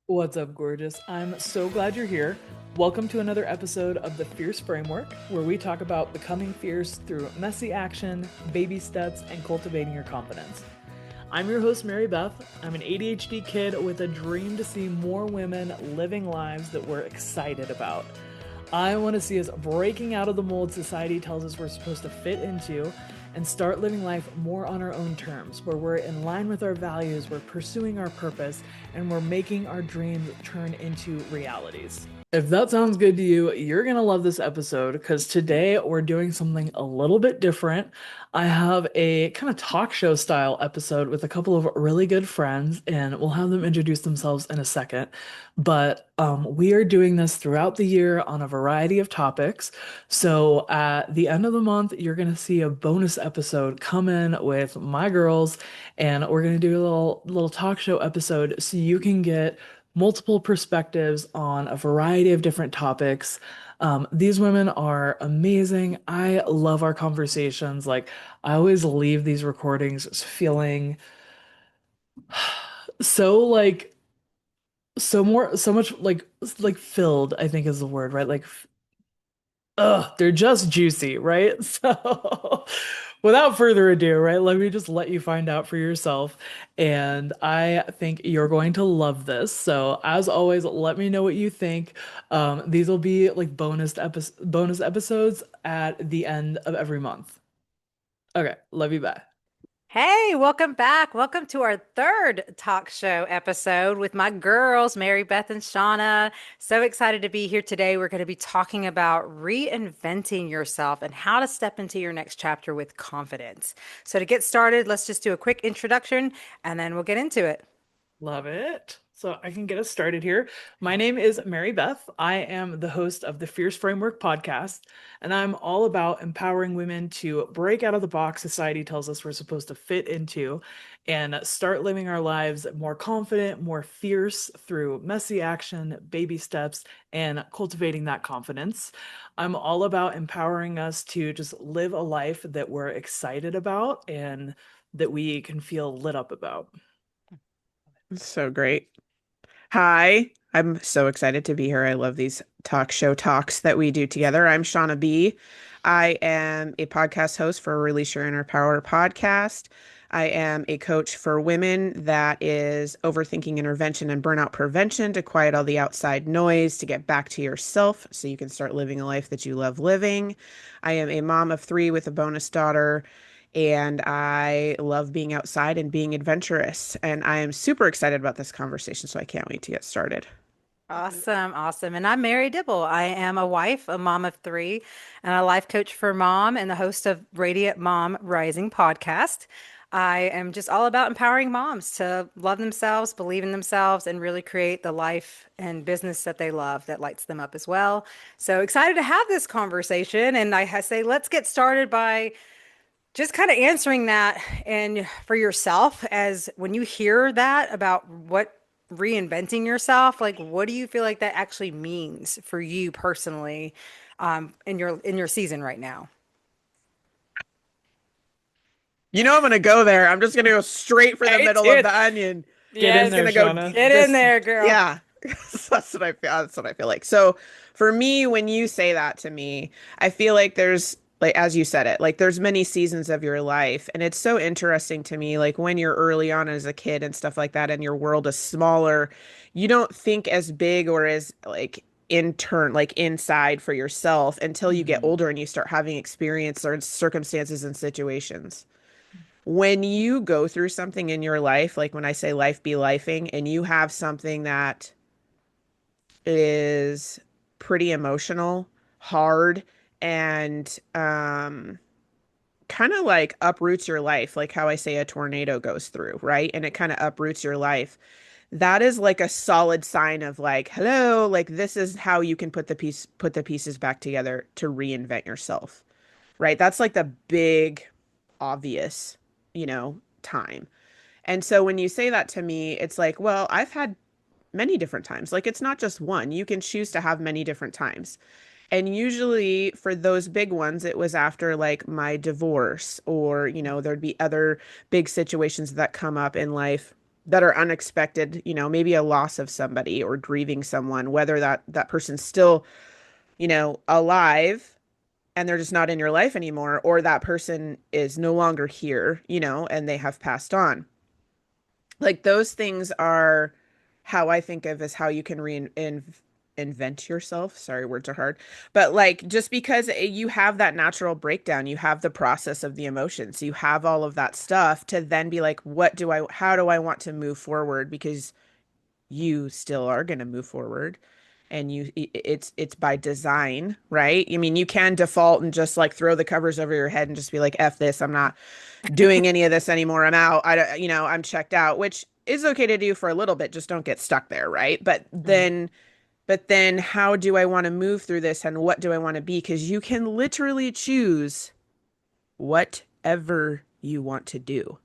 What's up, gorgeous? I'm so glad you're here. Welcome to another episode of the Fierce Framework, where we talk about becoming fierce through messy action, baby steps, and cultivating your confidence. I'm your host, Mary Beth. I'm an ADHD kid with a dream to see more women living lives that we're excited about. I want to see us breaking out of the mold society tells us we're supposed to fit into and start living life more on our own terms, where we're in line with our values, we're pursuing our purpose, and we're making our dreams turn into realities. If that sounds good to you, you're going to love this episode because today we're doing something a little bit different. I have a kind of talk show style episode with a couple of really good friends, and we'll have them introduce themselves in a second. But we are doing this throughout the year on a variety of topics. So at the end of the month, you're going to see a bonus episode come in with my girls, and we're going to do a little talk show episode so you can get multiple perspectives on a variety of different topics. These women are amazing. I love our conversations. Like, I always leave these recordings feeling so so much like filled, I think is the word, right? Like, they're just juicy, right? So, without further ado, right, let me just let you find out for yourself. And I think you're going to love this. So, as always, let me know what you think. These will be like bonus episodes at the end of every month. Okay, love you, bye. Hey, welcome back. Welcome to our third talk show episode with my girls, Mary, Beth, and Shauna. So excited to be here today. We're going to be talking about reinventing yourself and how to step into your next chapter with confidence. So, to get started, let's just do a quick introduction and then we'll get into it. Love it. So I can get us started here. My name is Mary Beth. I am the host of the Fierce Framework podcast, and I'm all about empowering women to break out of the box society tells us we're supposed to fit into and start living our lives more confident, more fierce through messy action, baby steps, and cultivating that confidence. I'm all about empowering us to just live a life that we're excited about and that we can feel lit up about. So great. Hi, I'm so excited to be here. I love these talk show talks that we do together. I'm Shauna B. I am a podcast host for Release Your Inner Power podcast. I am a coach for women that is overthinking intervention and burnout prevention to quiet all the outside noise, to get back to yourself so you can start living a life that you love living. I am a mom of three with a bonus daughter, and I love being outside and being adventurous. And I am super excited about this conversation, so I can't wait to get started. Awesome, awesome. And I'm Mary Dibble. I am a wife, a mom of three, and a life coach for mom and the host of Radiant Mom Rising podcast. I am just all about empowering moms to love themselves, believe in themselves, and really create the life and business that they love that lights them up as well. So excited to have this conversation. And I say, let's get started by just kind of answering that and for yourself, as when you hear that about what reinventing yourself, like what do you feel like that actually means for you personally, in your season right now? I'm going to go there. I'm just going to go straight for the Hey, middle of dude. the onion. Get I'm in just Yes. there, going to go Shauna. Get in just, there, girl. yeah. That's what I feel. That's what I feel like. So for me, when you say that to me, I feel like there's, like, as you said it, like there's many seasons of your life. And it's so interesting to me, like when you're early on as a kid and stuff like that, and your world is smaller, you don't think as big or as like like inside for yourself until you get Mhm. older and you start having experience or circumstances and situations. When you go through something in your life, like when I say life be lifing, and you have something that is pretty emotional, hard, and kind of like uproots your life, like how I say a tornado goes through, right? And it kind of uproots your life. That is like a solid sign of like, hello, like this is how you can put the pieces back together to reinvent yourself, right? That's like the big obvious, time. And so when you say that to me, it's like, well, I've had many different times. Like it's not just one. You can choose to have many different times. And usually for those big ones, it was after like my divorce or, there'd be other big situations that come up in life. that are unexpected, maybe a loss of somebody or grieving someone, whether that person's still, alive and they're just not in your life anymore, or that person is no longer here, and they have passed on. Like those things are how I think of as how you can invent yourself. Sorry, words are hard. But like just because you have that natural breakdown, you have the process of the emotions, you have all of that stuff to then be like, how do I want to move forward? Because you still are going to move forward. And it's by design, right? I mean, you can default and just like throw the covers over your head and just be like, F this, I'm not doing any of this anymore. I'm out. I'm checked out, which is okay to do for a little bit. Just don't get stuck there, right? Right. But then how do I want to move through this and what do I want to be? Because you can literally choose whatever you want to do.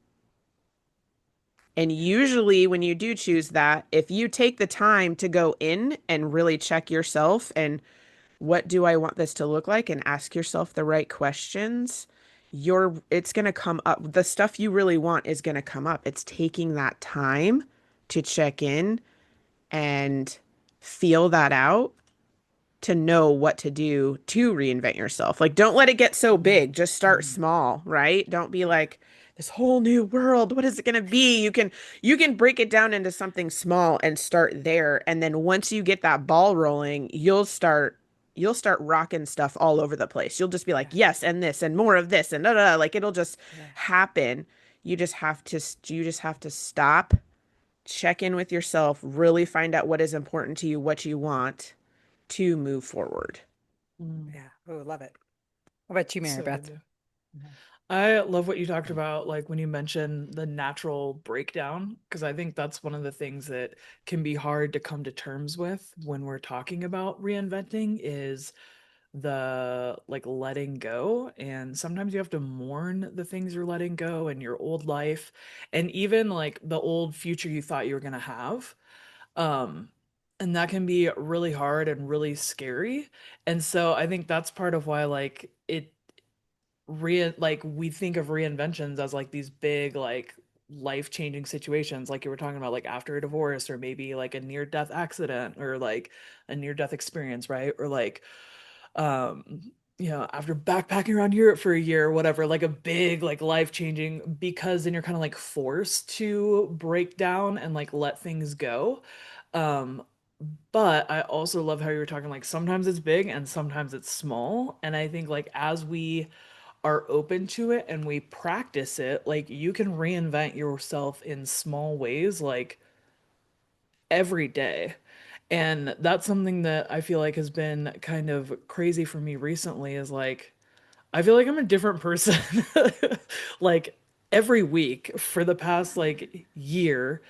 And usually, when you do choose that, if you take the time to go in and really check yourself and what do I want this to look like and ask yourself the right questions, it's going to come up. The stuff you really want is going to come up. It's taking that time to check in and feel that out to know what to do to reinvent yourself. Like, don't let it get so big. Just start Mhm. small, right? Don't be like this whole new world. What is it going to be? You can break it down into something small and start there. And then once you get that ball rolling, you'll start rocking stuff all over the place. You'll just be like, Yeah. yes, and this and more of this and da, da, da. Like it'll just Yeah. happen. You just have to stop, check in with yourself, really find out what is important to you, what you want to move forward. Mm. Yeah. Oh, love it. What about you, Mary So good. Beth? Yeah. I love what you talked about, like when you mentioned the natural breakdown, because I think that's one of the things that can be hard to come to terms with when we're talking about reinventing is the like letting go. And sometimes you have to mourn the things you're letting go in your old life and even like the old future you thought you were gonna have. Um, and that can be really hard and really scary. And so I think that's part of why like like we think of reinventions as like these big like life-changing situations like you were talking about like after a divorce or maybe like a near-death accident or like a near-death experience, right? Or like um after backpacking around Europe for a year or whatever, like a big like life-changing, because then you're kind of like forced to break down and like let things go. um but I also love how you were talking like sometimes it's big and sometimes it's small, and I think like as we are open to it and we practice it, like you can reinvent yourself in small ways, like every day. And that's something that I feel like has been kind of crazy for me recently is like, I feel like I'm a different person like every week for the past like year.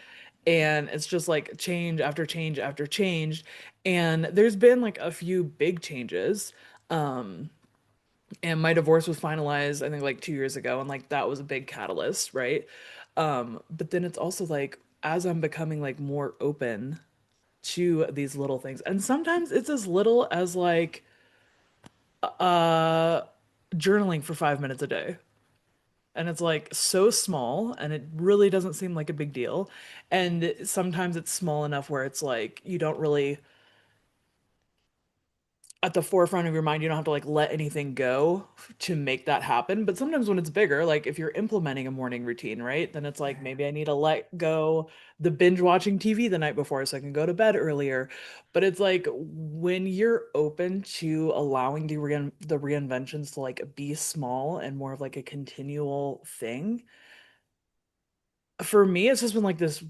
And it's just like change after change after change. And there's been like a few big changes. Um, and my divorce was finalized I think like 2 years ago, and like that was a big catalyst, right? But then it's also like as I'm becoming like more open to these little things, and sometimes it's as little as like uh journaling for 5 minutes a day, and it's like so small and it really doesn't seem like a big deal, and sometimes it's small enough where it's like you don't really at the forefront of your mind, you don't have to like let anything go to make that happen. But sometimes when it's bigger, like if you're implementing a morning routine, right, then it's like Yeah. maybe I need to let go the binge watching TV the night before so I can go to bed earlier. But it's like when you're open to allowing the reinventions to like be small and more of like a continual thing, for me it's just been like this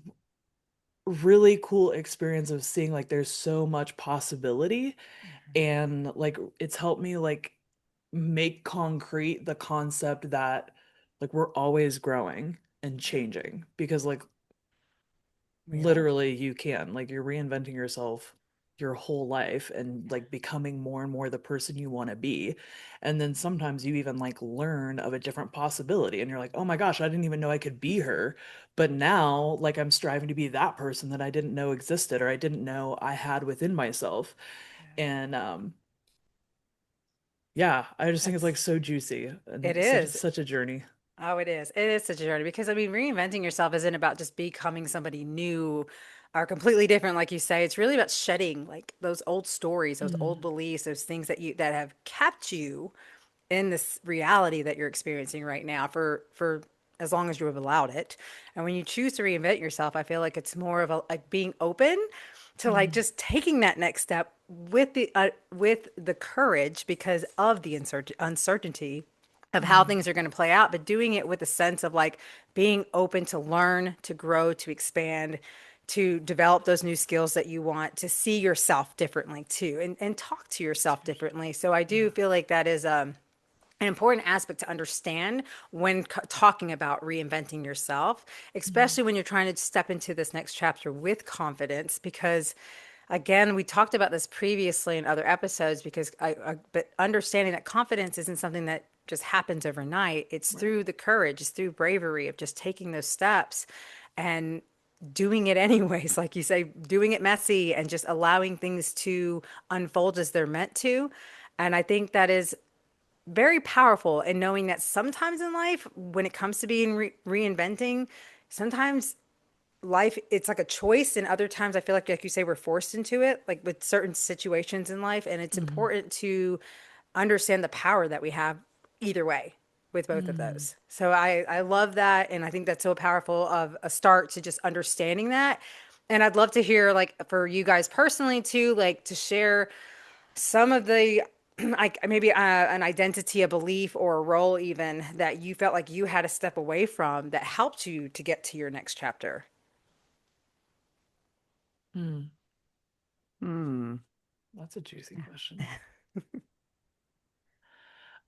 really cool experience of seeing like there's so much possibility, and like it's helped me like make concrete the concept that like we're always growing and Yeah. changing, because like We are. literally you can like you're reinventing yourself your whole life and like becoming more and more the person you want to be. And then sometimes you even like learn of a different possibility and you're like, oh my gosh, I didn't even know I could be her, but now like I'm striving to be that person that I didn't know existed or I didn't know I had within myself. Yeah. And yeah, I just think it's like That's so juicy it and such is. such a journey. Oh, it is. It is such a journey because I mean, reinventing yourself isn't about just becoming somebody new or completely different, like you say. It's really about shedding like those old stories, those old Mm, beliefs, those things that have kept you in this reality that you're experiencing right now for as long as you have allowed it. And when you choose to reinvent yourself, I feel like it's more of a like being open to like mm, just taking that next step with the courage because of the uncertainty of how mm, things are going to play out, but doing it with a sense of like being open to learn, to grow, to expand, to develop those new skills that you want, to see yourself differently too, and talk to yourself differently. So I do yeah. feel like that is an important aspect to understand when talking about reinventing yourself, Mm, especially when you're trying to step into this next chapter with confidence. Because, again, we talked about this previously in other episodes. Because but understanding that confidence isn't something that just happens overnight. It's right. through the courage, it's through bravery of just taking those steps and doing it anyways, like you say, doing it messy and just allowing things to unfold as they're meant to. And I think that is very powerful in knowing that sometimes in life, when it comes to being reinventing, sometimes life it's like a choice, and other times I feel like you say, we're forced into it, like with certain situations in life, and it's Mm, important to understand the power that we have either way with both of mm, those. So I love that, and I think that's so powerful of a start to just understanding that. And I'd love to hear like for you guys personally too, like to share some of the like maybe an identity, a belief, or a role even that you felt like you had to step away from that helped you to get to your next chapter. mm. Hmm. That's a juicy question.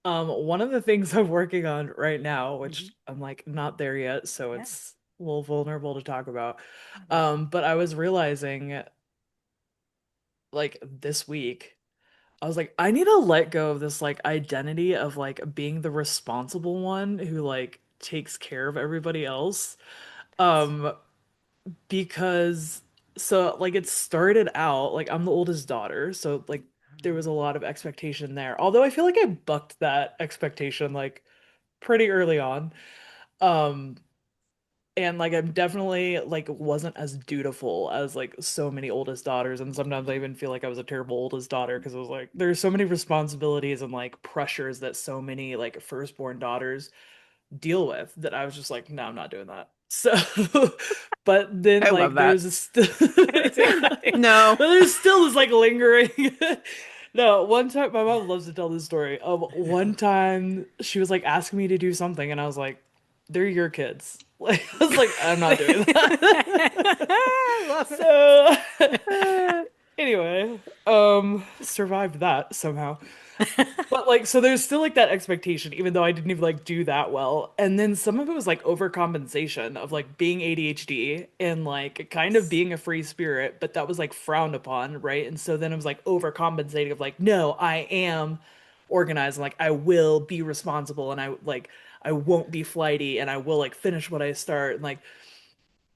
One of the things I'm working on right now, Hmm. which I'm like not there yet, so Yeah, it's a little vulnerable to talk about. I love it. But I was realizing like this week, I was like, I need to let go of this like identity of like being the responsible one who like takes care of everybody else. Yes. Um, because so like it started out like I'm the oldest daughter, so like there was a lot of expectation there. Although I feel like I bucked that expectation like pretty early on. Um, and like I'm definitely like wasn't as dutiful as like so many oldest daughters, and sometimes I even feel like I was a terrible oldest daughter because it was like there's so many responsibilities and like pressures that so many like firstborn daughters deal with that I was just like, no, I'm not doing that. So, but then I love like that. there's a st I do too. No. but there's still this like lingering. No, one time my mom loves to tell this story of one time she was like asking me to do something, and I was like, "They're your kids." Like I was like, "I'm not doing that." I love it. So anyway, survived that somehow. But like, so there's still like that expectation, even though I didn't even like do that well. And then some of it was like overcompensation of like being ADHD and like kind of Yes. being a free spirit, but that was like frowned upon, right? And so then it was like overcompensating of like, no, I am organized and like I will be responsible and I like I won't be flighty and I will like finish what I start and like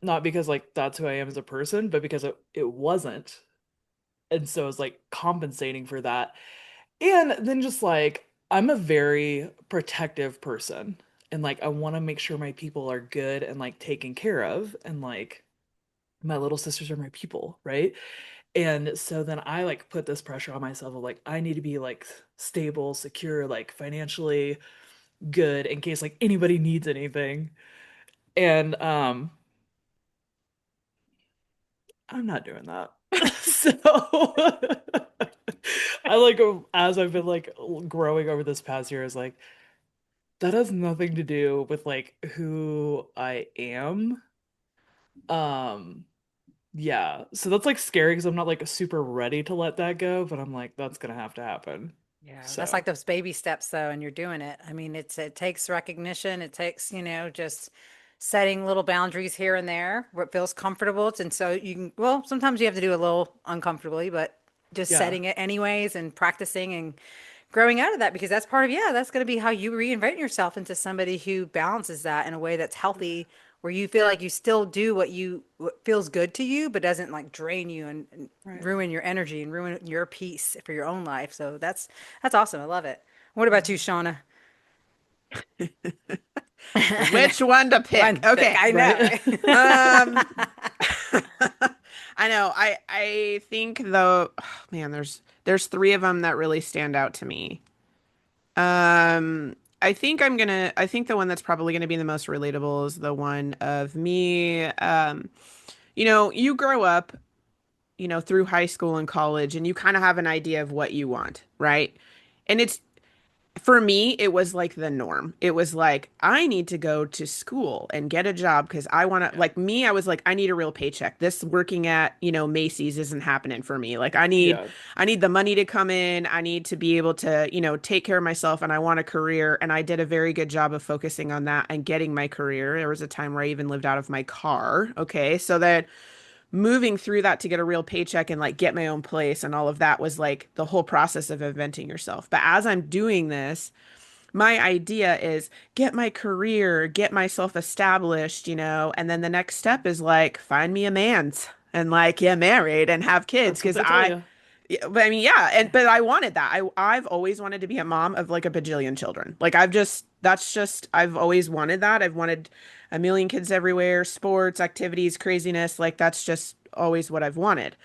not because like that's who I am as a person, but because it wasn't. And so it's like compensating for that. And then just like I'm a very protective person and like I want to make sure my people are good and like taken care of and like my little sisters are my people, right? And so then I like put this pressure on myself of like I need to be like stable, secure, like financially good in case like anybody needs anything. And I'm not doing that. So I like as I've been like growing over this past year is like that has nothing to do with like who I am. Um, yeah. So that's like scary because I'm not like super ready to let that go, but I'm like, that's gonna have to happen. Yeah, that's So like those baby steps though, and you're doing it. I mean, it takes recognition. It takes, just setting little boundaries here and there where it feels comfortable. And so you can, well, sometimes you have to do a little uncomfortably, but just yeah. setting it anyways and practicing and growing out of that because that's part of, yeah, that's going to be how you reinvent yourself into somebody who balances that in a way that's healthy, where you feel like you still do what feels good to you, but doesn't like drain you and Right. ruin your energy and ruin your peace for your own life. So that's awesome. I love it. What about you, Shauna? Which one to pick? One pick, Okay. I know, Right? Um, I know. I think though, oh, man, there's three of them that really stand out to me. I think the one that's probably gonna be the most relatable is the one of me. You grow up, through high school and college, and you kind of have an idea of what you want, right? And it's for me, it was like the norm. It was like, I need to go to school and get a job because I want to, Yeah. like me, I was like, I need a real paycheck. This working at, Macy's isn't happening for me. Like Yeah. I need the money to come in. I need to be able to, take care of myself and I want a career. And I did a very good job of focusing on that and getting my career. There was a time where I even lived out of my car. Okay. So that moving through that to get a real paycheck and like get my own place and all of that was like the whole process of inventing yourself. But as I'm doing this, my idea is get my career, get myself established, and then the next step is like find me a man's and like get married and have kids That's what because they tell you. yeah, but I mean, yeah, and Yeah. but I wanted that. I've always wanted to be a mom of like a bajillion children. Like I've always wanted that. I've wanted a million kids everywhere, sports, activities, craziness. Like that's just always what I've wanted.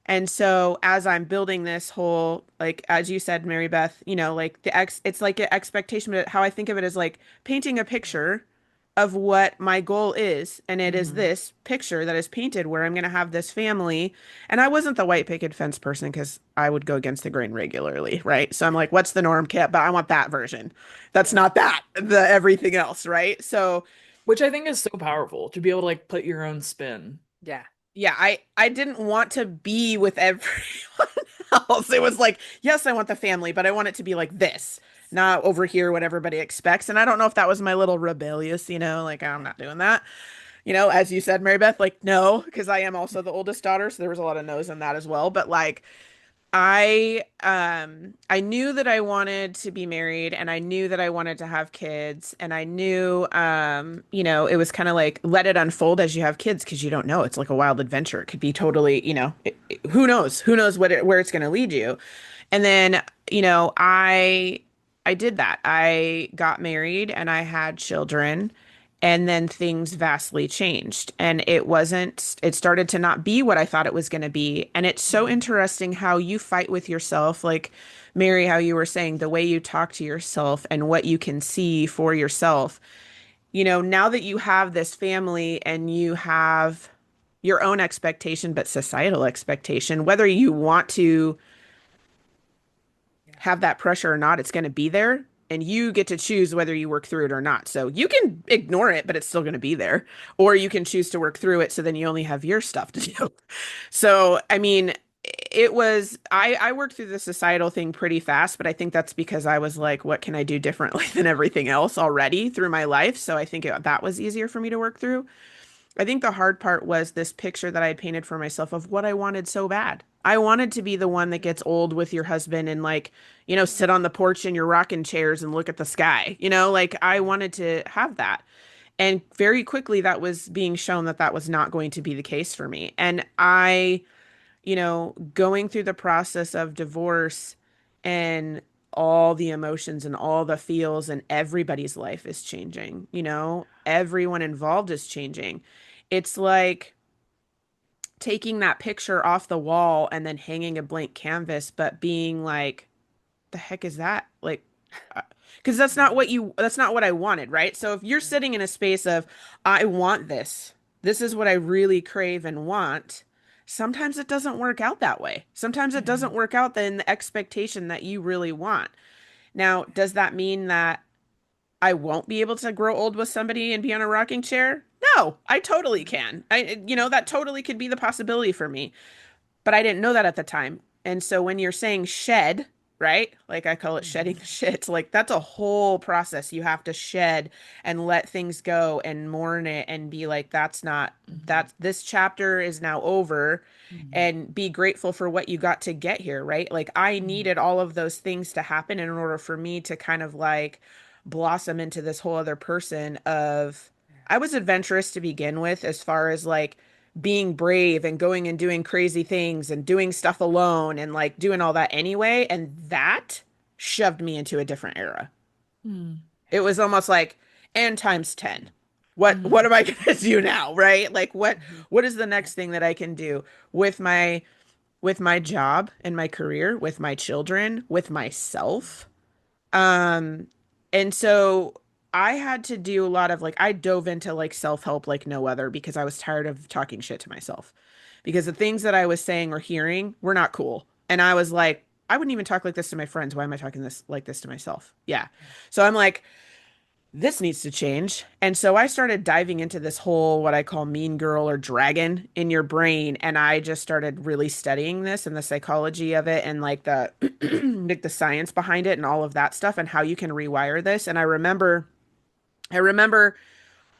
And so as I'm building this whole, like as you said, Mary Beth, like it's like an expectation, but how I think of it is like painting a picture of what my goal is. And it is Hmm. this picture that is painted where I'm going to have this family. And I wasn't the white picket fence person because I would go against the grain regularly, right? So I'm like, what's the norm, Kit? But I want that version. That's Yeah. not that, the everything else, right? So Which I think is so powerful to be able to like put your own spin. Yeah. yeah, I didn't want to be with everyone else. It was like, yes, I want the family, but I want it to be like this, not over here what everybody expects. And I don't know if that was my little rebellious, like I'm not doing that. As you said, Mary Beth, like no, because I am also the oldest daughter, so there was a lot of no's in that as well. But like I knew that I wanted to be married and I knew that I wanted to have kids and I knew it was kind of like let it unfold as you have kids because you don't know. It's like a wild adventure. It could be totally, who knows? Who knows where it's going to lead you. And then, I did that. I got married and I had children. And then things vastly changed. And it started to not be what I thought it was going to be. And it's so Mhm. interesting how you fight with yourself. Like, Mary, how you were saying, the way you talk to yourself and what you can see for yourself. Now that you have this family and you have your own expectation, but societal expectation, whether you want to Yeah. have that pressure or not, it's going to be there. And you get to choose whether you work through it or not. So you can ignore it, but it's still going to be there. Or you can choose to work through it. So then you only have your stuff to do. So, I mean, I worked through the societal thing pretty fast, but I think that's because I was like, what can I do differently than everything else already through my life? So I think that was easier for me to work through. I think the hard part was this picture that I had painted for myself of what I wanted so bad. I wanted to be the one that gets old with your husband and like, sit on the porch in your rocking chairs and look at the sky. Like I wanted to have that. And very quickly that was being shown that that was not going to be the case for me. And going through the process of divorce and all the emotions and all the feels and everybody's life is changing, everyone involved is changing. It's like taking that picture off the wall and then hanging a blank canvas, but being like, the heck is that? Like, because Mhm. that's not what I wanted, right? So if you're Yeah. sitting in a space of, I want this, this is what I really crave and want, sometimes it doesn't work out that way. Sometimes it doesn't Mhm. work out in the expectation that you really want. Now, does that mean that I won't be able to grow old with somebody and be on a rocking chair? No, I totally can. That totally could be the possibility for me, but I didn't know that at the time. And so when you're saying shed, right? Like I call it shedding Mhm. the shit. Like that's a whole process you have to shed and let things go and mourn it and be like, Mhm. this chapter is now over Mhm. and be grateful for what you got to get here, right? Like I Mhm. needed all of those things to happen in order for me to kind of like blossom into this whole other person of Yeah. I was adventurous to begin with as far as like being brave and going and doing crazy things and doing stuff alone and like doing all that anyway. And that shoved me into a different era. Mhm. It was almost like and times 10. What Mm. am I going to do now, right? Like Mm-hmm. what is the Yeah. next thing that I can do with my job and my career, with my children, with myself? Um, and so I had to do a lot of like I dove into like self-help like no other because I was tired of talking shit to myself. Because the things that I was saying or hearing were not cool. And I was like, I wouldn't even talk like this to my friends. Why am I talking this to myself? Yeah. Yeah. So I'm like, this needs to change. And so I started diving into this whole what I call mean girl or dragon in your brain. And I just started really studying this and the psychology of it and like the like the science behind it and all of that stuff and how you can rewire this. And I remember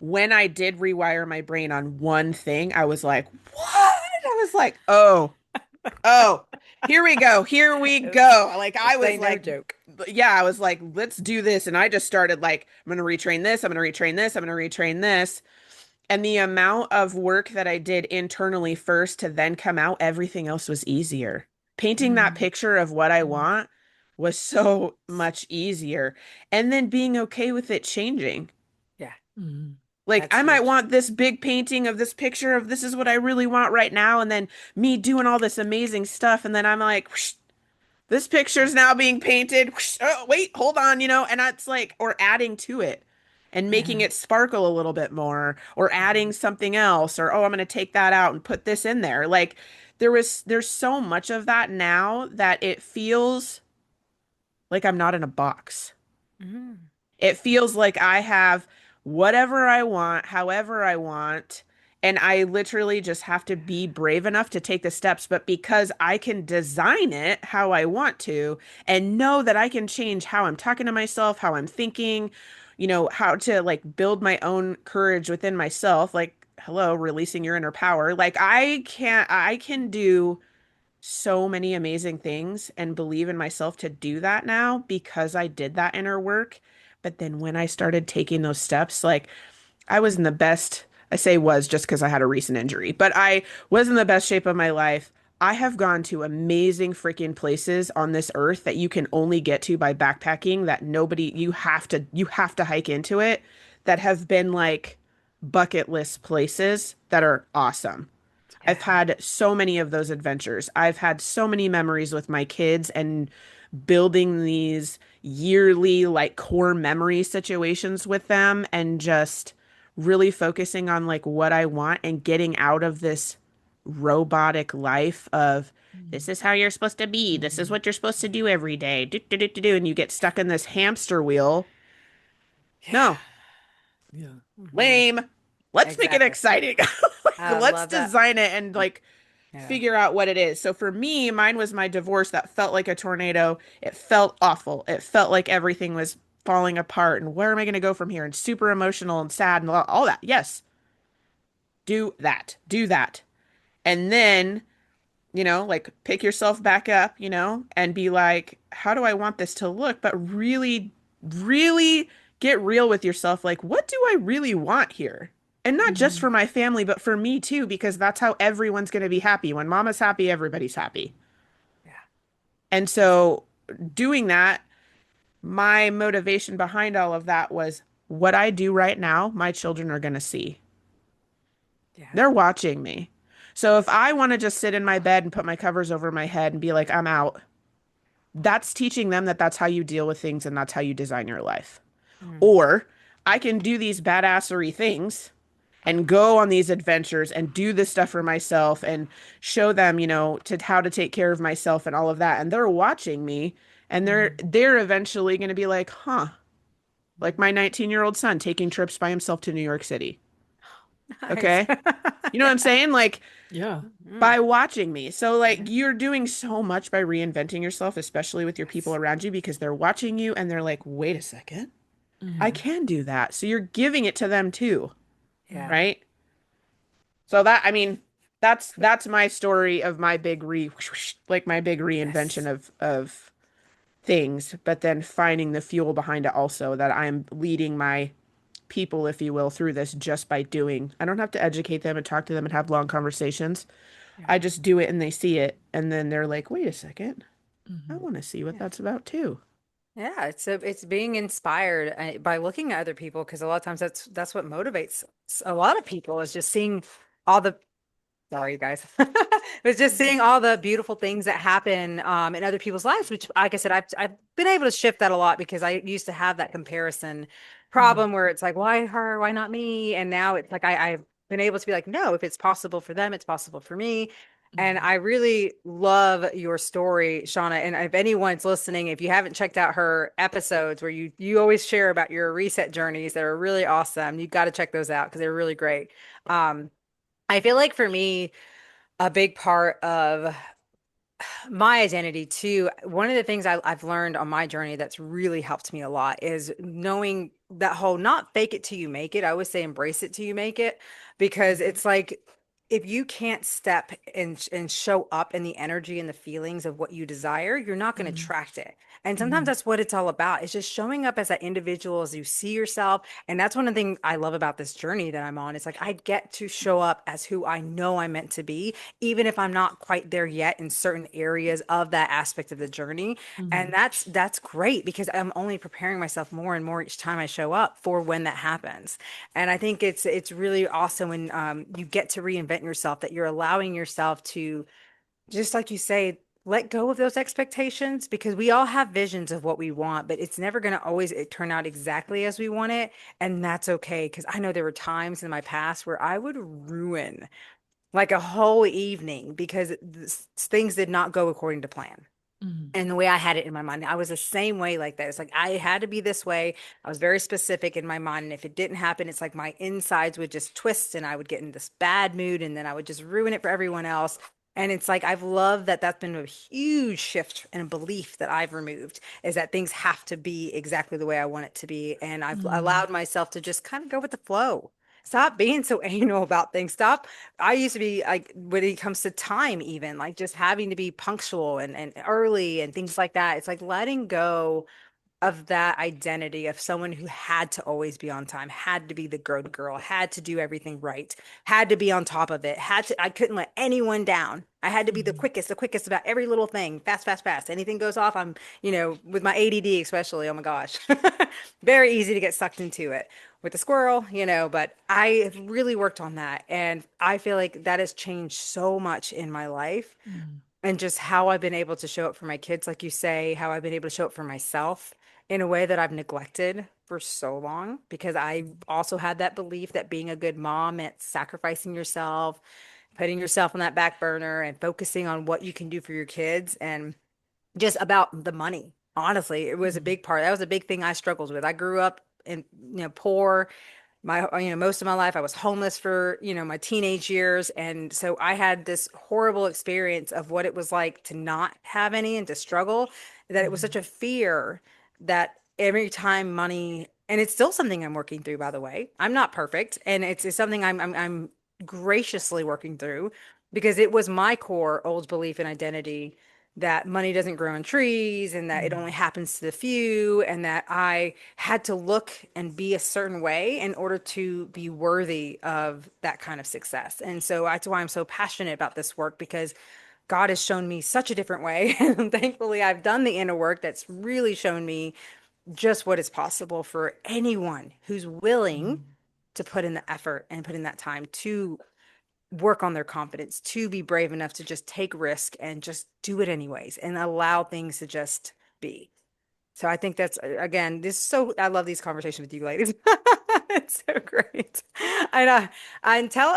when I did rewire my brain on one thing, I was like, what? I was like, oh, here we go. Here we It's, go. Like I this was ain't no like, joke. yeah, I was like, let's do this. And I just started like, I'm going to retrain this. I'm going to retrain this. I'm going to retrain this. And the amount of work that I did internally first to then come out, everything else was easier. Painting that Mm. picture of what I Mm. want was so much easier. And then being okay with it changing. Yeah, Mm. Like that's I might huge. want this big painting of this picture of this is what I really want right now. And then me doing all this amazing stuff. And then I'm like, whoosh, this picture's now being painted. Whoosh, oh, wait, hold on, and it's like, or adding to it and making Mm. it sparkle a little bit more, or adding Mhm. something else, or oh, I'm going to take that out and put this in there. Like there's so much of that now that it feels like I'm not in a box. Mhm. It feels like I have whatever I want, however I want, and I literally just have to be brave enough to take the steps. But because I can design it how I want to and know that I can change how I'm talking to myself, how I'm thinking, how to like build my own courage within myself, like, hello, releasing your inner power. Like I can do so many amazing things and believe in myself to do that now because I did that inner work. But then when I started taking those steps, like I was in the best, I say was just because I had a recent injury, but I was in the best shape of my life. I have gone to amazing freaking places on this earth that you can only get to by backpacking that nobody, you have to hike into it that have been like bucket list places that are awesome. I've Yeah. had so many of those adventures. I've had so many memories with my kids and building these yearly, like, core memory situations with them and just really focusing on like what I want and getting out of this robotic life of this Mm. is how you're supposed to be. This is Mm. what you're supposed to do every day. Do, do, do, do, do, and you get stuck in this hamster wheel. Yeah. No, Yeah. Hmm. lame. Let's make it Exactly. exciting. Like, I let's love that. design it and like Yeah. figure out what it is. So for me, mine was my divorce that felt like a tornado. It felt awful. It felt like everything was falling apart. And where am I going to go from here? And super emotional and sad and all that. Yes, do that. Do that. And then, like pick yourself back up, and be like, how do I want this to look? But really, really get real with yourself. Like, what do I really want here? And not just Mm. for my family, but for me too, because that's how everyone's going to be happy. When mama's happy, everybody's happy. Yeah. And That's so doing that, my motivation behind all of that was what I do right now, my children are going to see. yeah. They're watching me. So if I want to just sit in my bed and put my covers over my head and be like, I'm out, that's teaching them that that's how you deal with things and that's how you design your life. Mm. Or I can do these badassery things and go on these adventures and do this stuff for myself and show them, to how to take care of myself and all of that. And they're watching me and they're Mm. they're eventually going to be like, "Huh." Like my 19-year-old son taking trips by himself to New York City. Nice. Okay? You know what Yeah. I'm saying? Like Yeah. Mm. by watching me. So like Yeah. you're doing so much by reinventing yourself, especially with your people Yes. around you because they're watching you and they're like, "Wait a second. I Mm. can do that." So you're giving it to them too, Yeah. Mm. right? So that I mean, that's But that's my story of my big like my big reinvention yes. of things, but then finding the fuel behind it also that I'm leading my people, if you will, through this just by doing. I don't have to educate them and talk to them and have long conversations. Yeah. I just do it and they see it and then they're like, "Wait a second. I Mhm. want to see what Yeah. that's about too." Yeah, it's being inspired by looking at other people because a lot of times that's what motivates a lot of people is just seeing all the sorry, you guys. It was just seeing all the beautiful things that happen in other people's lives, which, like I said, I've been able to shift that a lot because I used to have that comparison Mhm. problem where it's like, why her, why not me? And now it's like I've been able to be like, no, if it's possible for them, it's possible for me. And Mhm. I really love your story, Shauna. And if anyone's listening, if you haven't checked out her episodes where you always share about your reset journeys that are really awesome, you got to check those out because they're really great. Um, I feel like for me, a big part of my identity too. One of the things I've learned on my journey that's really helped me a lot is knowing that whole not fake it till you make it. I always say embrace it till you make it because it's like if you can't step and show up in the energy and the feelings of what you desire, you're not going to Mhm. attract it. And sometimes Mhm. that's what it's all about. It's just showing up as that individual as you see yourself. And that's one of the things I love about this journey that I'm on. It's like I get to show up as who I know I'm meant to be even if I'm not quite there yet in certain areas of that aspect of the journey. And Mhm. that's great because I'm only preparing myself more and more each time I show up for when that happens. And I think it's really awesome when you get to reinvent yourself, that you're allowing yourself to, just like you say, let go of those expectations because we all have visions of what we want, but it's never going to always turn out exactly as we want it. And that's okay. Because I know there were times in my past where I would ruin like a whole evening because things did not go according to plan. Mhm. And the way I had it in my mind, I was the same way like that. It's like I had to be this way. I was very specific in my mind. And if it didn't happen, it's like my insides would just twist and I would get in this bad mood and then I would just ruin it for everyone else. And it's like I've loved that that's been a huge shift and a belief that I've removed is that things have to be exactly the way I want it to be. And I've Mhm. allowed myself to just kind of go with the flow. Stop being so anal about things. Stop. I used to be like when it comes to time, even like just having to be punctual and early and things like that. It's like letting go of that identity of someone who had to always be on time, had to be the good girl, had to do everything right, had to be on top of it, had to, I couldn't let anyone down. I had to be Mhm. the quickest about every little thing. Fast, fast, fast. Anything goes off, I'm, with my ADD especially, oh my gosh. Very easy to get sucked into it with the squirrel, but I have really worked on that. And I feel like that has changed so much in my life Mhm. and just how I've been able to show up for my kids, like you say, how I've been able to show up for myself in a way that I've neglected for so long because I also had that belief that being a good mom meant sacrificing yourself, putting yourself on that back burner and focusing on what you can do for your kids and just about the money. Honestly, it was a Mhm. big part. That was a big thing I struggled with. I grew up in, poor most of my life I was homeless for my teenage years, and so I had this horrible experience of what it was like to not have any and to struggle, that it was such Mhm. a fear that every time money, and it's still something I'm working through, by the way. I'm not perfect, and it's something I'm graciously working through because it was my core old belief and identity that money doesn't grow on trees and that it only Mhm. happens to the few and that I had to look and be a certain way in order to be worthy of that kind of success. And so that's why I'm so passionate about this work because God has shown me such a different way. And thankfully, I've done the inner work that's really shown me just what is possible for anyone who's willing Mhm. to put in the effort and put in that time to work on their confidence, to be brave enough to just take risk and just do it anyways and allow things to just be. So I think that's again, this is so I love these conversations with you ladies. It's so great. And and tell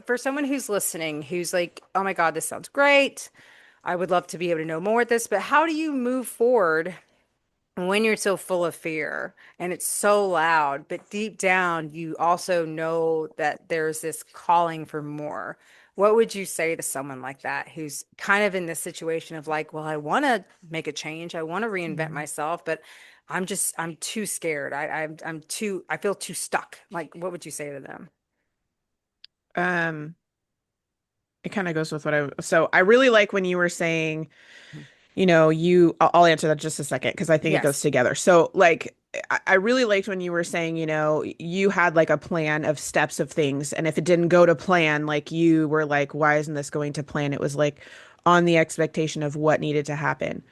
for someone who's listening, who's like, oh my God, this sounds great. I would love to be able to know more with this, but how do you move forward when you're so full of fear and it's so loud, but deep down, you also know that there's this calling for more? What would you say to someone like that who's kind of in this situation of like, well, I want to make a change, I want to reinvent Mhm. myself, but I'm too scared. I feel too stuck. Like, what would you say to them? Um, it kind of goes with so I really like when you were saying, I'll answer that just a second because I think it goes Yes. together. So like I really liked when you were saying, you had like a plan of steps of things, and if it didn't go to plan, like you were like, why isn't this going to plan? It was like on the expectation of what needed to happen.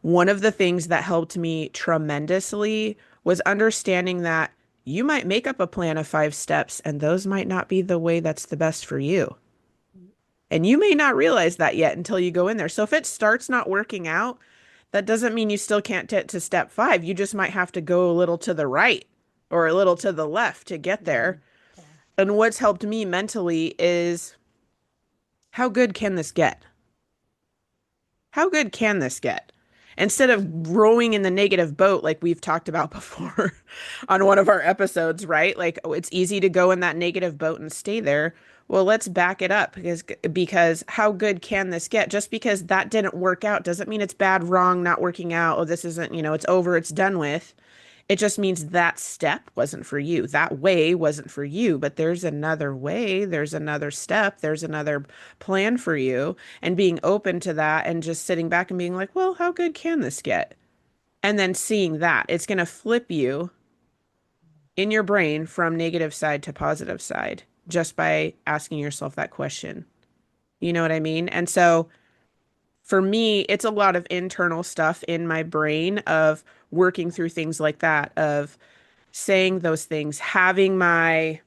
One of the things that helped me tremendously was understanding that you might make up a plan of 5 steps and those might not be the way that's the best for you. And you may not realize that yet until you go in there. So if it starts not working out, that doesn't mean you still can't get to step 5. You just might have to go a little to the right or a little to the left to get there. Yeah. And what's helped me mentally is how good can this get? How good can this get? Instead of rowing in the negative boat like we've talked about before on one of our episodes, right? Like, oh, it's easy to go in that negative boat and stay there. Well, let's back it up because how good can this get? Just because that didn't work out doesn't mean it's bad, wrong, not working out. Oh, this isn't, it's over, it's done with. It just means that step wasn't for you. That way wasn't for you, but there's another way, there's another step, there's another plan for you. And being open to that and just sitting back and being like, well, how good can this get? And then seeing that, it's going to flip you in your brain from negative side to positive side just by asking yourself that question. You know what I mean? And so for me, it's a lot of internal stuff in my brain of working through things like that, of saying those things, having my,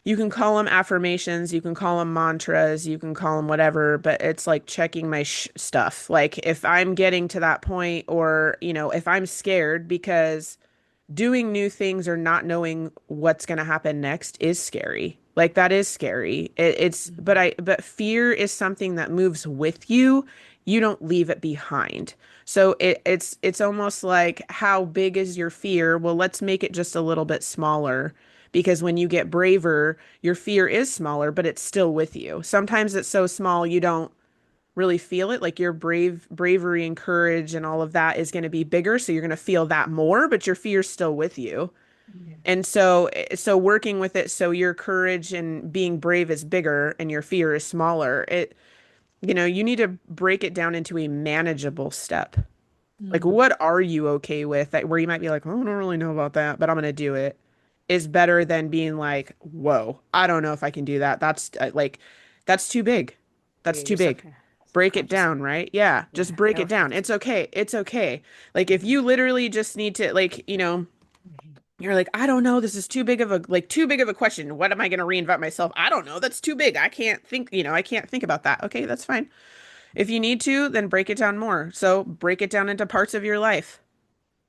you can call them affirmations, you can call them mantras, you can call them whatever, but it's like checking my stuff. Like if I'm getting to that point or, if I'm scared because doing new things or not knowing what's going to happen next is scary. Like that is scary. But fear is something that moves with you. You don't leave it behind. So it's almost like how big is your fear? Well, let's make it just a little bit smaller because when you get braver, your fear is smaller, but it's still with you. Sometimes it's so small you don't really feel it. Like your bravery and courage and all of that is going to be bigger, so you're going to feel that more, but your fear's still with you. Yeah. And so working with it so your courage and being brave is bigger and your fear is smaller. You need to break it down into a manageable step. Like Mm. what are you okay with that where you might be like, oh, I don't really know about that, but I'm going to do it is better than being like, whoa, I don't know if I can do that. That's too big. Yeah, That's you're too big. Break it subconscious. down, right? Yeah, just Yeah. break it No. down. It's okay. It's okay. Like if Mhm. you literally just need to Mhm. you're like, I don't know, this is too big of a question. What am I going to reinvent myself? I don't know. That's too big. I can't think, I can't think about that. Okay, that's fine. If you need to, then break it down more. So break it down into parts of your life.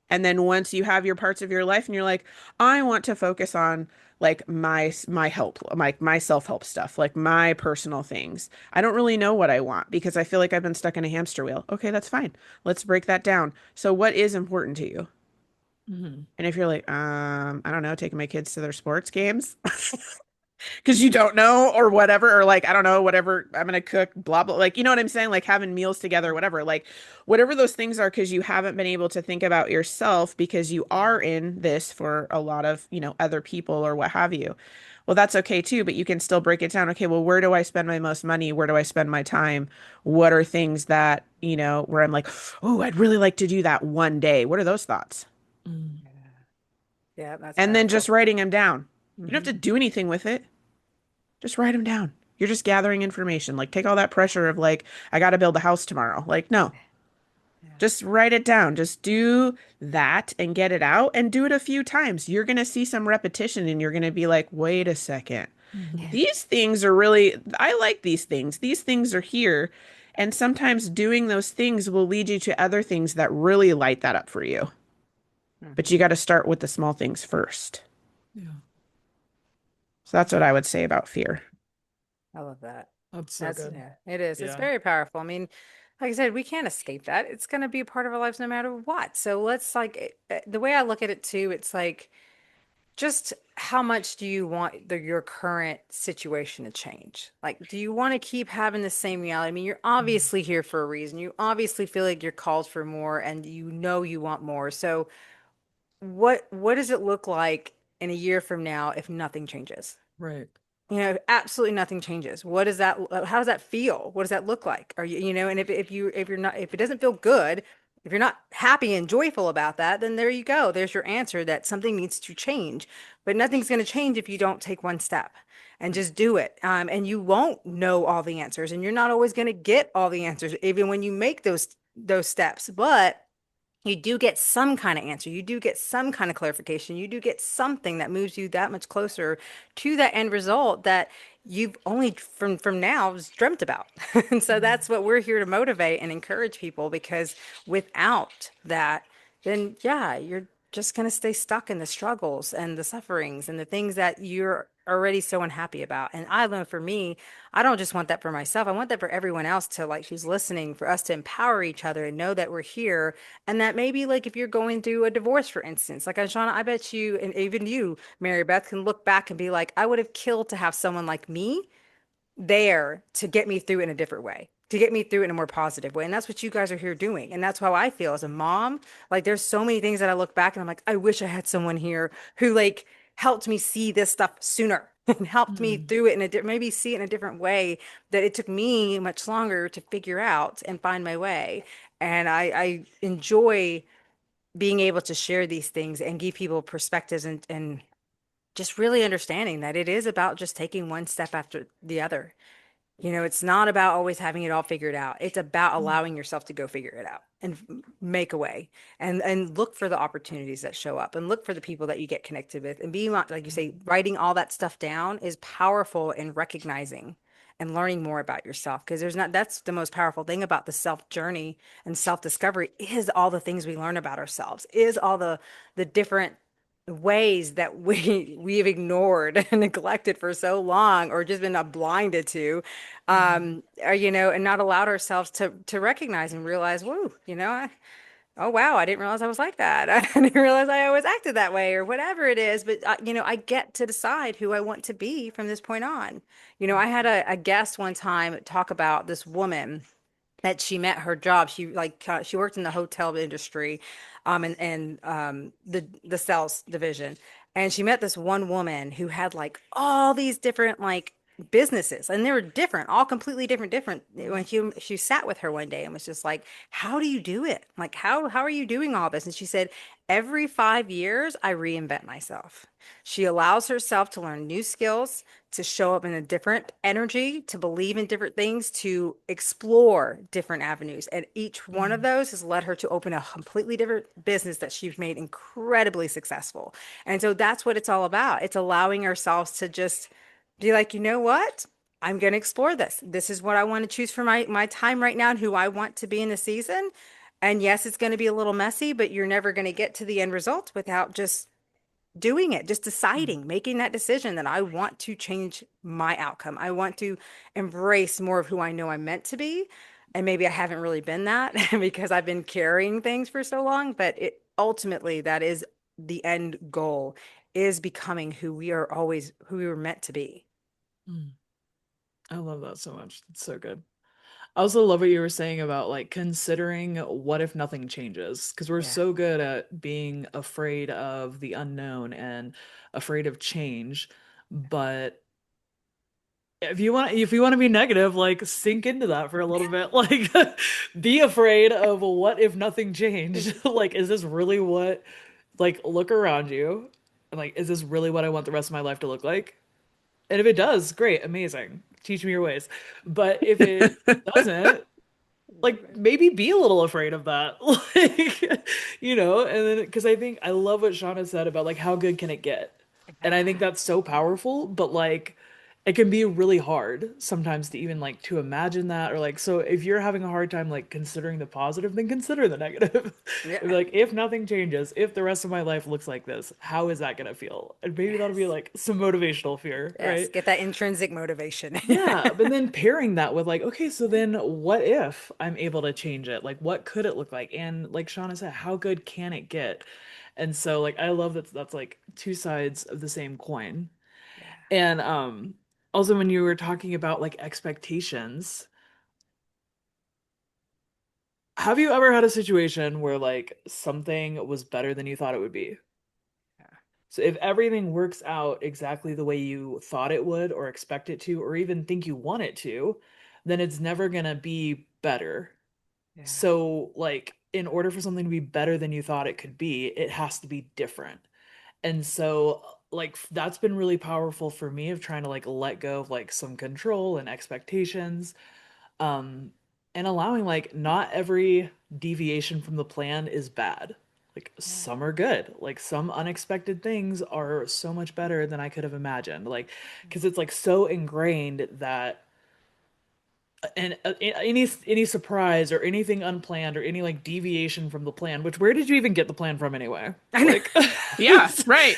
And then once you have your parts of your life and you're like, I want to focus on like my help, my self-help stuff, like my personal things. I don't really know what I want because I feel like I've been stuck in a hamster wheel. Okay, that's fine. Let's break that down. So what is important to you? Mhm. And if you're like, I don't know, taking my kids to their sports games, because you don't know or whatever or like I don't know whatever I'm gonna cook blah blah like you know what I'm saying like having meals together whatever like whatever those things are because you haven't been able to think about yourself because you are in this for a lot of other people or what have you. Well, that's okay too, but you can still break it down. Okay, well, where do I spend my most money? Where do I spend my time? What are things that where I'm like, oh, I'd really like to do that one day. What are those thoughts? Mm. Yeah. Yeah, that's And then powerful. just writing them down. You don't Hmm. have to do anything with it. Just write them down. You're just gathering information. Like, take all that pressure of like, I got to build a house tomorrow. Like, no, Yeah. just write it down. Just do that and get it out and do it a few times. You're going to see some repetition and you're going to be like, wait a second. Mhm. These things are really, I like these things. These things are here. And sometimes doing those things will lead you to other things that really light that up for you. But you Hmm. got to start with the small things first. Yeah. So that's what I would say about fear. I love that. That's so That's, good. yeah, it is. It's Yeah. very powerful. I mean, like I said, we can't escape that. It's going to be a part of our lives no matter what. So let's the way I look at it too, it's like just how much do you want your current situation to change? Like, do you want to keep having the same reality? I mean, you're Mm. obviously here for a reason. You obviously feel like you're called for more and you want more. So what does it look like in a year from now if nothing changes? Right. Absolutely nothing changes. What is that? How does that feel? What does that look like? And if you're not, if it doesn't feel good, if you're not happy and joyful about that, then there you go. There's your answer that something needs to change. But nothing's going to change if you don't take one step and just do it. And you won't know all the answers, and you're not always going to get all the answers, even when you make those those steps, but you do get some kind of answer. You do get some kind of clarification. You do get something that moves you that much closer to that end result that you've only from now just dreamt about. And so Mm. that's what we're here to motivate and encourage people, because without that, then yeah, you're just going to stay stuck in the struggles and the sufferings and the things that you're already so unhappy about. And I know for me, I don't just want that for myself. I want that for everyone else, to like who's listening, for us to empower each other and know that we're here, and that maybe like if you're going through a divorce, for instance, like Shauna, I bet you, and even you, Mary Beth, can look back and be like, I would have killed to have someone like me there to get me through in a different way, to get me through in a more positive way. And that's what you guys are here doing. And that's how I feel as a mom. Like there's so many things that I look back and I'm like, I wish I had someone here who like helped me see this stuff sooner and helped me Mm. through it in maybe see it in a different way that it took me much longer to figure out and find my way. And I enjoy being able to share these things and give people perspectives, and just really understanding that it is about just taking one step after the other. You know, it's not about always having it all figured out. It's about Mm. allowing yourself to go figure it out and make a way, and look for the opportunities that show up and look for the people that you get connected with, and being like you say, writing all that stuff down is powerful in recognizing and learning more about yourself, because there's not that's the most powerful thing about the self journey and self discovery, is all the things we learn about ourselves, is all the different ways that we've ignored and neglected for so long, or just been blinded to, Mm. or, and not allowed ourselves to recognize and realize, whoa, oh wow, I didn't realize I was like that. I didn't realize I always acted that way, or whatever it is. But I get to decide who I want to be from this point on. I had a guest one time talk about this woman that she met her job. She she worked in the hotel industry, and the sales division. And she met this one woman who had like all these different like businesses, and they were different, all completely different. When she sat with her one day and was just like, "How do you do it? Like how are you doing all this?" And she said, "Every 5 years, I reinvent myself." She allows herself to learn new skills, to show up in a different energy, to believe in different things, to explore different avenues. And each one of Mm. those has led her to open a completely different business that she's made incredibly successful. And so that's what it's all about. It's allowing ourselves to just be like, you know what? I'm going to explore this. This is what I want to choose for my time right now and who I want to be in the season. And yes, it's going to be a little messy, but you're never going to get to the end result without just doing it, just Mm. deciding, making that decision that I want to change my outcome. I want to embrace more of who I know I'm meant to be. And maybe I haven't really been that because I've been carrying things for so long, but it ultimately that is the end goal, is becoming who we were meant to be. Mm. I love that so much. It's so good. I also love what you were saying about like considering what if nothing changes, because we're Yeah. so good at being afraid of the unknown and afraid of change. But if you want to be negative, like sink into that for a little bit. Like be afraid of what if nothing changed? Like, is this really what, like, look around you and like, is this really what I want the rest of my life to look like? And if it does, great, amazing. Teach me your ways. But if it doesn't, like maybe be a little afraid of that. Like, and then because I think I love what Shauna said about like how good can it get? And I think that's so powerful, but like it can be really hard sometimes to even like to imagine that, or like, so if you're having a hard time like considering the positive, then consider the negative. And be Yeah. like, if nothing changes, if the rest of my life looks like this, how is that gonna feel? And maybe that'll be Yes. like some motivational fear, Yes. right? Get that intrinsic motivation. Yeah, but then pairing that with like, okay, so then what if I'm able to change it? Like, what could it look like? And like Shauna said, how good can it get? And so like I love that that's like two sides of the same coin. Yeah. And also when you were talking about like expectations, have you ever had a situation where like something was better than you thought it would be? Yeah. So if everything works out exactly the way you thought it would, or expect it to, or even think you want it to, then it's never gonna be better. Yeah. So, like, in order for something to be better than you thought it could be, it has to be different. And so, like, that's been really powerful for me of trying to like let go of like some control and expectations. Um, and allowing like not every deviation from the plan is bad. Like Yeah. some are good. Like some unexpected things are so much better than I could have imagined. Like because it's like so ingrained that and any surprise or anything unplanned or any like deviation from the plan, which where did you even get the plan from anyway? I know. Like Yeah, right.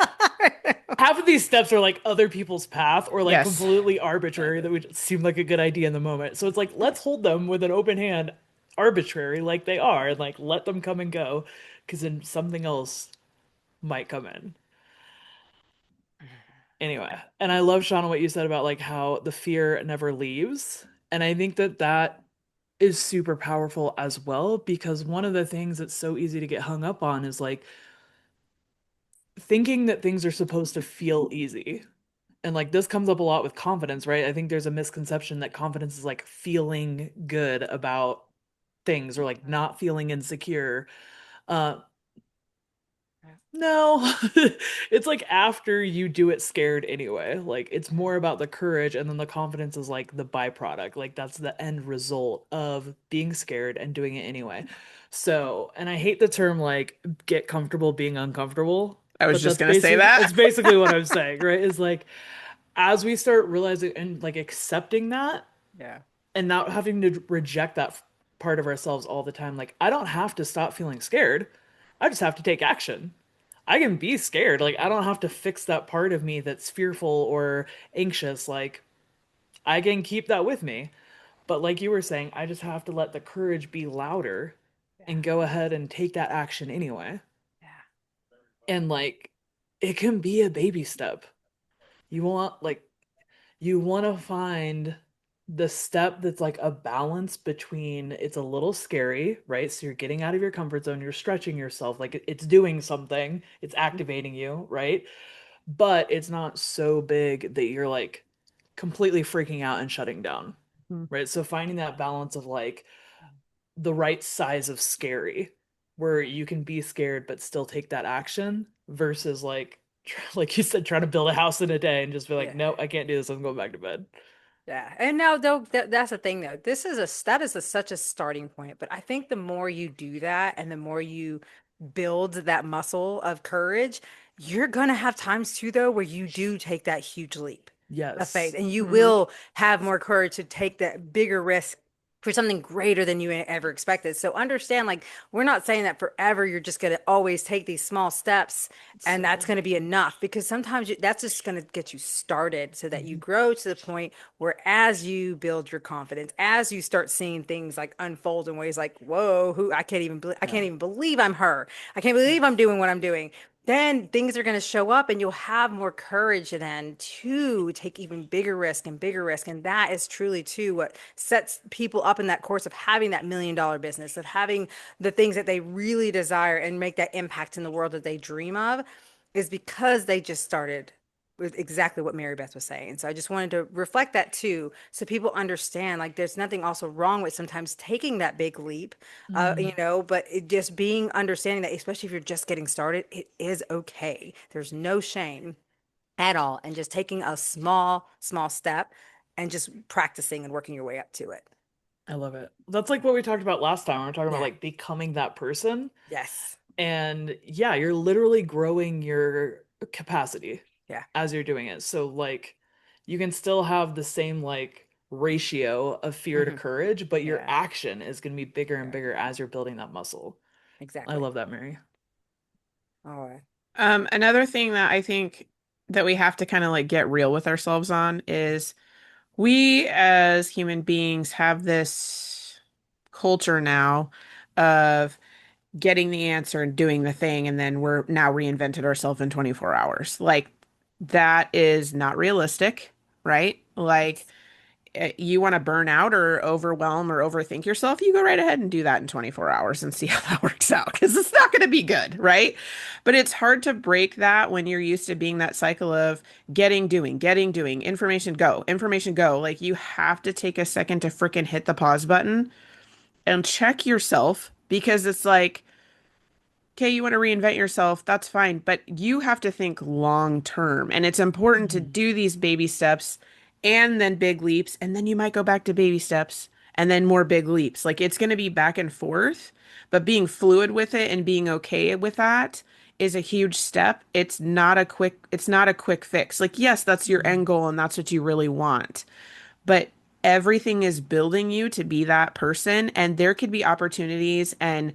half of these steps are like other people's path or like Yes. completely arbitrary that would seem like a good idea in the moment. So it's like let's hold them with an open hand, arbitrary like they are, and like let them come and go, because then something else might come in. Anyway, and I love Shauna what you said about like how the fear never leaves. And I think that that is super powerful as well because one of the things that's so easy to get hung up on is like thinking that things are supposed to feel easy. And like this comes up a lot with confidence, right? I think there's a misconception that confidence is like feeling good about things or like not feeling insecure. Uh no. It's like after you do it scared anyway. Like it's more about the courage and then the confidence is like the byproduct. Like that's the end result of being scared and doing it anyway. So, and I hate the term like get comfortable being uncomfortable, I was but just gonna say that. that's basically what I'm saying, right? Is like as we start realizing and like accepting that Yeah. and not having to reject that part of ourselves all the time, like I don't have to stop feeling scared. I just have to take action. I can be scared. Like I don't have to fix that part of me that's fearful or anxious. Like I can keep that with me. But like you were saying, I just have to let the courage be louder Yeah. and go ahead and take that action anyway. Yeah. And like it can be a baby step. You want like you want to find the step that's like a balance between it's a little scary, right? So you're getting out of your comfort zone, you're stretching yourself, like it's doing something, it's activating you, right? But it's not so big that you're like completely freaking out and shutting down, Mhm. right? So finding that balance of like the right size of scary where you can be scared but still take that action versus like you said trying to build a house in a day and just be like Yeah. nope, I can't do this, I'm going back to bed. Yeah. And now though that's the thing though. This is that is such a starting point, but I think the more you do that and the more you build that muscle of courage, you're gonna have times too though where you do take that huge leap of faith Yes. and you Mhm. will have more courage to take that bigger risk for something greater than you ever expected. So understand, like, we're not saying that forever you're just going to always take these small steps and that's So going to be enough because sometimes that's just going to get you started so that you mhm. grow to the point where as you build your confidence, as you start seeing things like unfold in ways like, whoa, who I Yeah. can't even believe I'm her. I can't believe I'm doing what I'm doing, then things are going to show up and you'll have more courage then to take even bigger risk and bigger risk. And that is truly too what sets people up in that course of having that $1 million business, of having the things that they really desire and make that impact in the world that they dream of, is because they just started with exactly what Mary Beth was saying. So I just wanted to reflect that too, so people understand like there's nothing also wrong with sometimes taking that big leap, Mm, but it just being understanding that, especially if you're just getting started, it is okay. There's no shame at all, and just taking a small step and just practicing and working your way up to it. I love it. That's like what we talked about last time. We were talking about Yeah. like becoming that person. Yes. And yeah, you're literally growing your capacity Yeah. as you're doing it. So like you can still have the same like ratio of fear to Hmm. courage, but your Yeah. action is going to be bigger and Yeah. bigger as you're building that muscle. I Exactly. love that, Mary. All right. Another thing that I think that we have to kind of like get real with ourselves on is we as human beings have this culture now of getting the answer and doing the thing, and then we're now reinvented ourselves in 24 hours. Like that is not realistic, right? Like you want to burn out or overwhelm or overthink yourself, you go right ahead and do that in 24 hours and see how that works out because it's not going to be good, right? But it's hard to break that when you're used to being that cycle of getting, doing, information, go. Like you have to take a second to freaking hit the pause button and check yourself because it's like, okay, you want to reinvent yourself, that's fine, but you have to think long term. And it's important to Mhm. do these baby steps and then big leaps, and then you might go back to baby steps, and then more big leaps. Like it's going to be back and forth, but being fluid with it and being okay with that is a huge step. It's not a quick fix. Like yes, that's your end Mhm. goal and that's what you really want. But everything is building you to be that person, and there could be opportunities and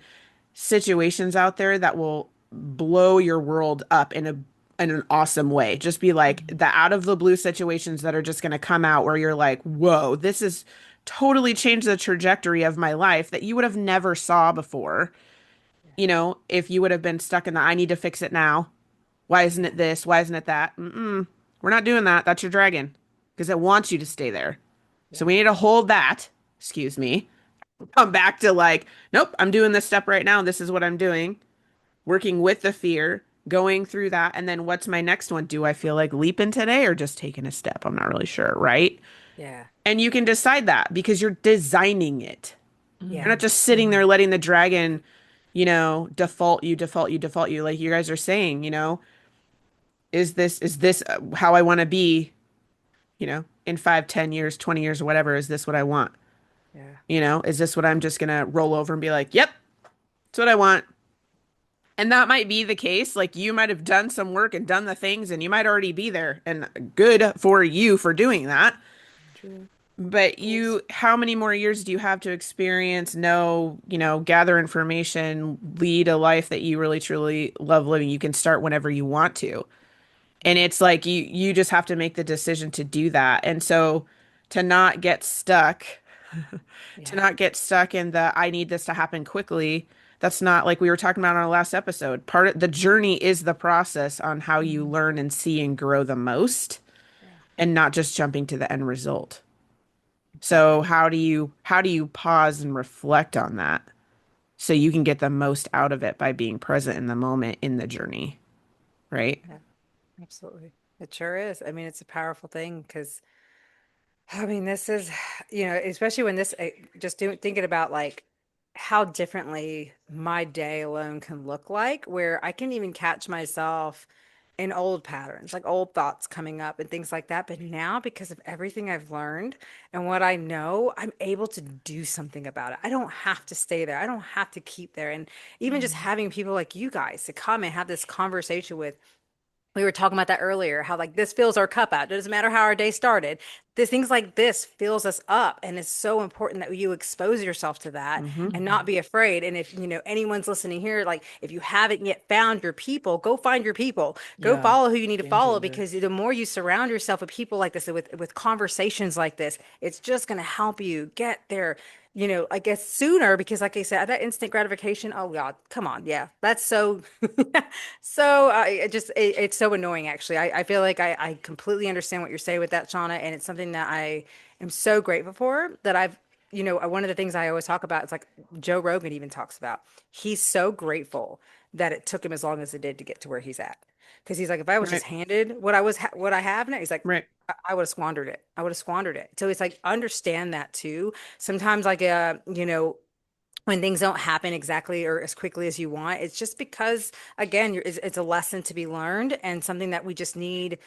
situations out there that will blow your world up in an awesome way. Just be like Mhm. the out of the blue situations that are just going to come out where you're like, "Whoa, this is totally changed the trajectory of my life that you would have never saw before." Yeah. If you would have been stuck in the I need to fix it now. Why isn't Yeah. it this? Why isn't it that? Mm-mm. We're not doing that. That's your dragon because it wants you to stay there. So we Yeah. need to hold that, excuse me, come back to like, nope, I'm doing this step right now. This is what I'm doing. Working with the fear, going through that. And then what's my next one? Do I feel like leaping today or just taking a step? I'm not really sure, right? Yeah. And you can decide that because you're designing it. You're Yeah. not Mhm. just sitting Mhm. there letting the dragon, default you, default you, default you. Like you guys are saying, is this how I want to be, in 5, 10 years, 20 years, or whatever? Is this what I want? Yeah. Is this what I'm just gonna roll over and be like, yep, that's what I want? And that might be the case. Like you might have done some work and done the things, and you might already be there. And good for you for doing that. True. But Goals. how many more years do you have to experience, know, gather information, lead a life that you really truly love living? You can start whenever you want to. And Yeah. it's like you just have to make the decision to do that. And so to not get stuck to Yeah. not get stuck in the I need this to happen quickly. That's not like we were talking about on our last episode. Part of the journey is the process on how you Mhm. learn and see and grow the most Yeah. and not just jumping to the end result. So Exactly. how do you pause and reflect on that so you can get the most out of it by being present in the moment in the journey, right? Yeah. Absolutely. It sure is. I mean, it's a powerful thing because I mean, this is, especially when just thinking about like how differently my day alone can look like, where I can even catch myself in old patterns, like old thoughts coming up and things like that. But now, because of everything I've learned and what I know, I'm able to do something about it. I don't have to stay there. I don't have to keep there. And even just Mhm. having people like you guys to come and have this conversation with, we were talking about that earlier, how like this fills our cup out. It doesn't matter how our day started. This things like this fills us up. And it's so important that you expose yourself to that Mm-hmm. and not Mhm. be afraid. And if anyone's listening here, like if you haven't yet found your people, go find your people. Go Yeah. follow who you need to Game follow changer. because the more you surround yourself with people like this, with conversations like this, it's just gonna help you get there. I guess sooner because, like I said, that instant gratification. Oh God, come on, yeah, that's so so it's so annoying actually. I feel like I completely understand what you're saying with that, Shauna, and it's something that I am so grateful for that one of the things I always talk about is like Joe Rogan even talks about. He's so grateful that it took him as long as it did to get to where he's at. Because he's like, if I was just Right. handed what I have now, he's like, Right. I would have squandered it. I would have squandered it. So it's like understand that too. Sometimes like when things don't happen exactly or as quickly as you want, it's just because again, it's a lesson to be learned and something that we just need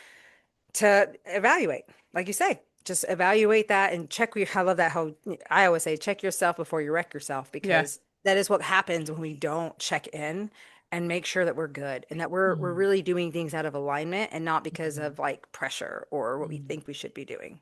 to evaluate. Like you say, just evaluate that and I love that whole, I always say, check yourself before you wreck yourself Yeah. because that is what happens when we don't check in and make sure that we're good and that we're Mhm. really doing things out of alignment and not because Mhm. of like pressure or what we Mhm. think we should be doing.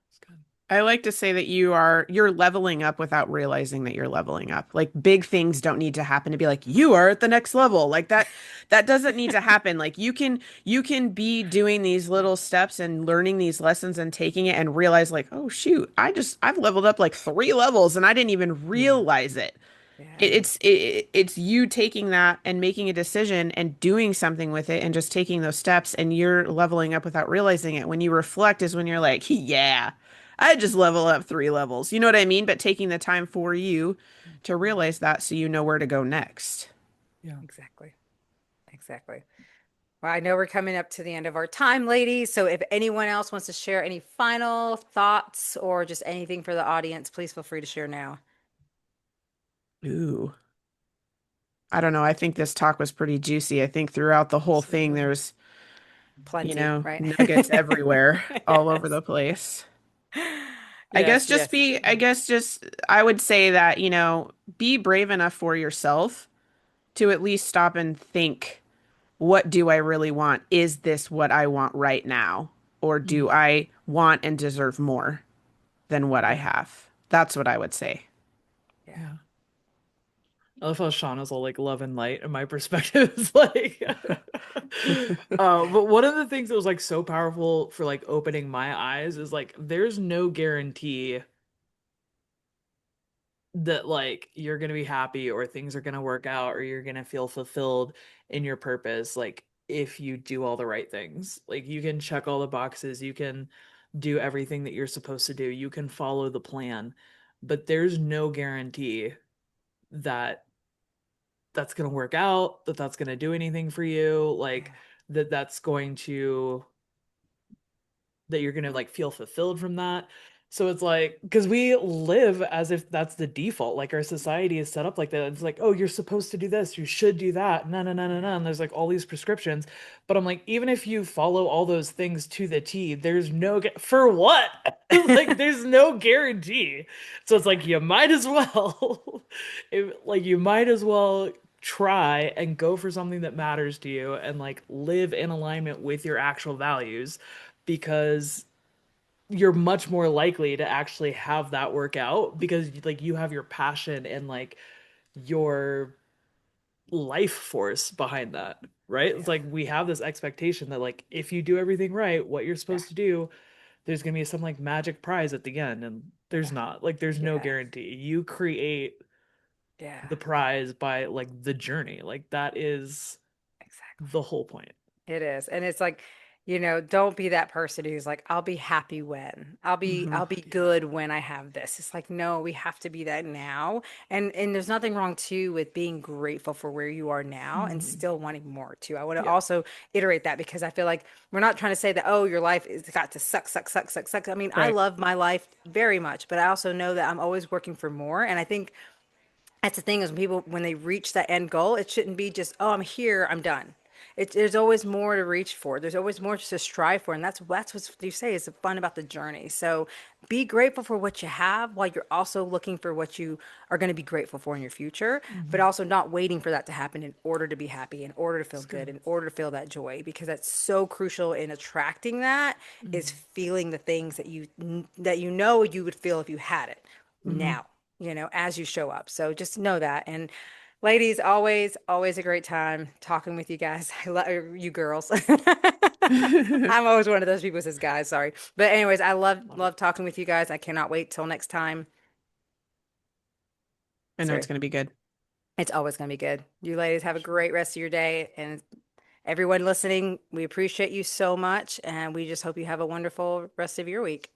It's good. I like to say that you're leveling up without realizing that you're leveling up. Like big things don't need to happen to be like you are at the next level. Like that doesn't need to happen. Like you can be doing these little steps and learning these lessons and taking it and realize like, "Oh shoot, I've leveled up like 3 levels and I didn't even Yeah. realize it." Yeah, It's you taking that and making a decision and doing something with it and just taking those steps and you're leveling up without realizing it. When you reflect is when you're like, yeah, I just level up 3 levels. You know what I mean? But taking the time for you to Mhm. realize that so you know where to go next. Yeah. exactly. Exactly. Well, I know we're coming up to the end of our time, ladies. So if anyone else wants to share any final thoughts or just anything for the audience, please feel free to share now. Ooh, I don't know. I think this talk was pretty juicy. I think throughout the whole thing, Absolutely. there's, Plenty, right? nuggets everywhere, all over Yes. the place. Yes, yes. I guess just, I would say that, be brave enough for yourself to at least stop and think, what do I really want? Is this what I want right now? Or do Mhm. I want and deserve more than what I Yeah. have? That's what I would say. Yeah. Yeah. I love how Shauna's all like love and light, and my perspective is like, but one of the things that was like so powerful for like opening my eyes is like, there's no guarantee that like you're gonna be happy or things are gonna work out or you're gonna feel fulfilled in your purpose, like if you do all the right things. Like you can check all the boxes, you can do everything that you're supposed to do, you can follow the plan, but there's no guarantee that that's going to work out, that that's going to do anything for you, like Yeah. that that's going to that you're going to like feel fulfilled from that. So it's like, because we live as if that's the default. Like our society is set up like that. It's like, oh, you're supposed to do this, you should do that. No, no, no, no, Yeah. no. And there's like all these prescriptions. But I'm like, even if you follow all those things to the T, there's no for what? Like there's no guarantee. So it's like you might as well like you might as well try and go for something that matters to you and like live in alignment with your actual values, because you're much more likely to actually have that work out because like you have your passion and like your life force behind that, right? It's Yeah. like we have this expectation that like if you do everything right, what you're Yeah. supposed to do, there's gonna be some like magic prize at the end, and there's Yeah. not. Like there's no Yeah. guarantee. You create Yeah. the prize by like the journey. Like that is Exactly. the whole point. It is. And it's like, don't be that person who's like, I'll be happy when. Hmm. I'll be good when I have this. It's like, no, we have to be that now. And there's nothing wrong too with being grateful for where you are now and Mhm. still wanting more too. I want to Yeah. also iterate that because I feel like we're not trying to say that, oh, your life is got to suck, suck, suck, suck, suck. I mean, I Right. love my life very much, but I also know that I'm always working for more. And I think that's the thing is when people when they reach that end goal, it shouldn't be just, oh, I'm here, I'm done. There's always more to reach for. There's always more to strive for, and that's what you say is fun about the journey. So be grateful for what you have while you're also looking for what you are going to be grateful for in your future, but Mhm. also not waiting for that to happen in order to be happy, in order to feel It's good. good, in order to feel that joy, because that's so crucial in attracting that is Mhm. feeling the things that you know you would feel if you had it Hmm. now, as you show up. So just know that. And ladies, always, always a great time talking with you guys. I love you girls. I'm always one of those people who says guys, sorry. But anyways, I Love it. love talking with you guys. I cannot wait till next time. I know it's Sorry. going to be good. It's always going to be good. You ladies have a Sure. great rest of your day. And everyone listening, we appreciate you so much. And we just hope you have a wonderful rest of your week.